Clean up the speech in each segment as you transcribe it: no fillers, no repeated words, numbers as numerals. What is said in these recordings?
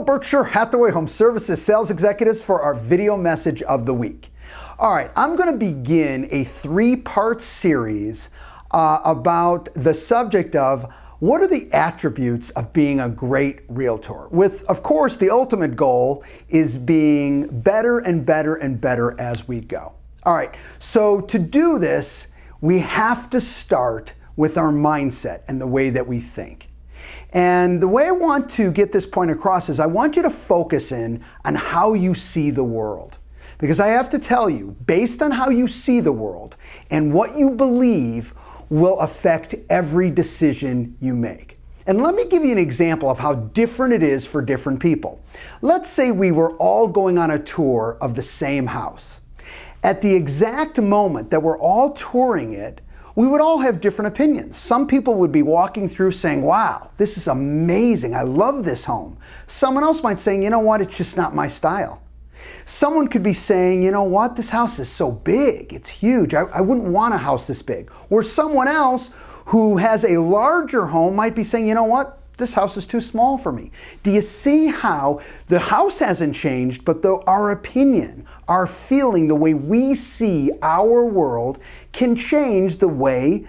Berkshire Hathaway Home Services sales executives for our video message of the week. All right, I'm going to begin a three-part series about the subject of what are the attributes of being a great realtor, with, of course, the ultimate goal is being better and better and better as we go. All right, so to do this, we have to start with our mindset and the way that we think. And the way I want to get this point across is I want you to focus in on how you see the world. Because I have to tell you, based on how you see the world and what you believe will affect every decision you make. And let me give you an example of how different it is for different people. Let's say we were all going on a tour of the same house. At the exact moment that we're all touring it, we would all have different opinions. Some people would be walking through saying, wow, this is amazing. I love this home. Someone else might say, you know what, it's just not my style. Someone could be saying, you know what, this house is so big, it's huge. I wouldn't want a house this big. Or someone else who has a larger home might be saying, you know what, this house is too small for me. Do you see how the house hasn't changed, but our opinion, our feeling, the way we see our world can change the way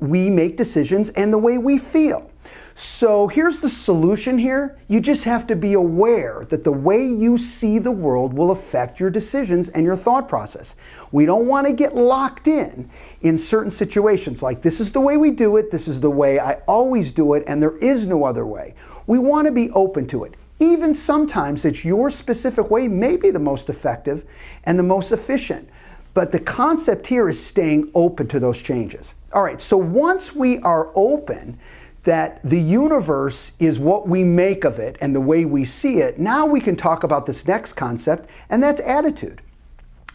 we make decisions and the way we feel. So here's the solution here. You just have to be aware that the way you see the world will affect your decisions and your thought process. We don't want to get locked in certain situations like this is the way we do it, this is the way I always do it, and there is no other way. We want to be open to it. Even sometimes that your specific way may be the most effective and the most efficient. But the concept here is staying open to those changes. All right, so once we are open that the universe is what we make of it and the way we see it, now we can talk about this next concept, and that's attitude.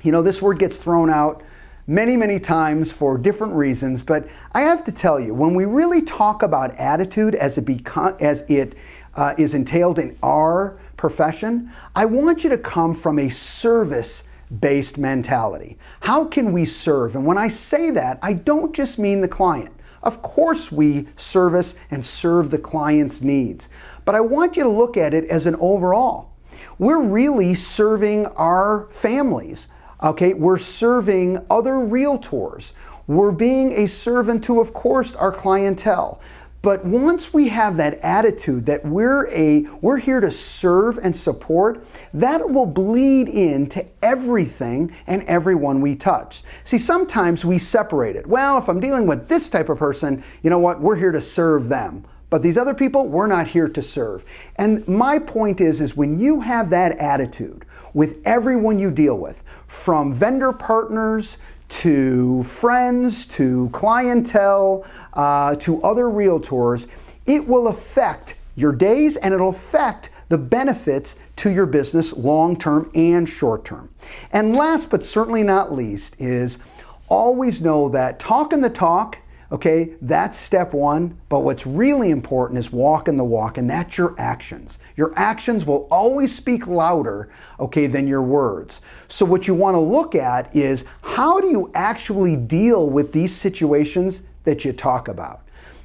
You know, this word gets thrown out many, many times for different reasons, but I have to tell you, when we really talk about attitude as it is entailed in our profession, I want you to come from a service-based mentality. How can we serve? And when I say that, I don't just mean the client. Of course we service and serve the client's needs, but I want you to look at it as an overall. We're really serving our families, okay? We're serving other realtors. We're being a servant to, of course, our clientele. But once we have that attitude that we're here to serve and support, that will bleed into everything and everyone we touch. See, sometimes we separate it. Well, if I'm dealing with this type of person, you know what, we're here to serve them. But these other people, we're not here to serve. And my point is when you have that attitude with everyone you deal with, from vendor partners to friends, to clientele, to other realtors, it will affect your days and it'll affect the benefits to your business long-term and short-term. And last but certainly not least is always know that talking the talk, okay, that's step one, but what's really important is walking the walk, and that's your actions. Your actions will always speak louder, okay, than your words. So what you want to look at is how do you actually deal with these situations that you talk about?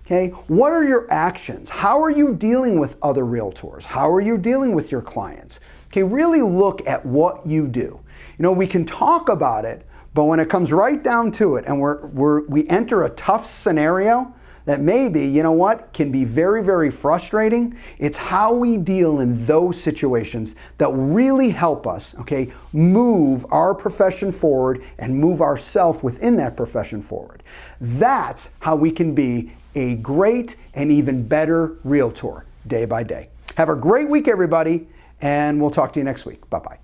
Okay, what are your actions? How are you dealing with other realtors? How are you dealing with your clients? Okay, really look at what you do. You know, we can talk about it, but when it comes right down to it and we enter a tough scenario that maybe, you know what, can be very, very frustrating, it's how we deal in those situations that really help us, okay, move our profession forward and move ourselves within that profession forward. That's how we can be a great and even better realtor day by day. Have a great week, everybody, and we'll talk to you next week. Bye-bye.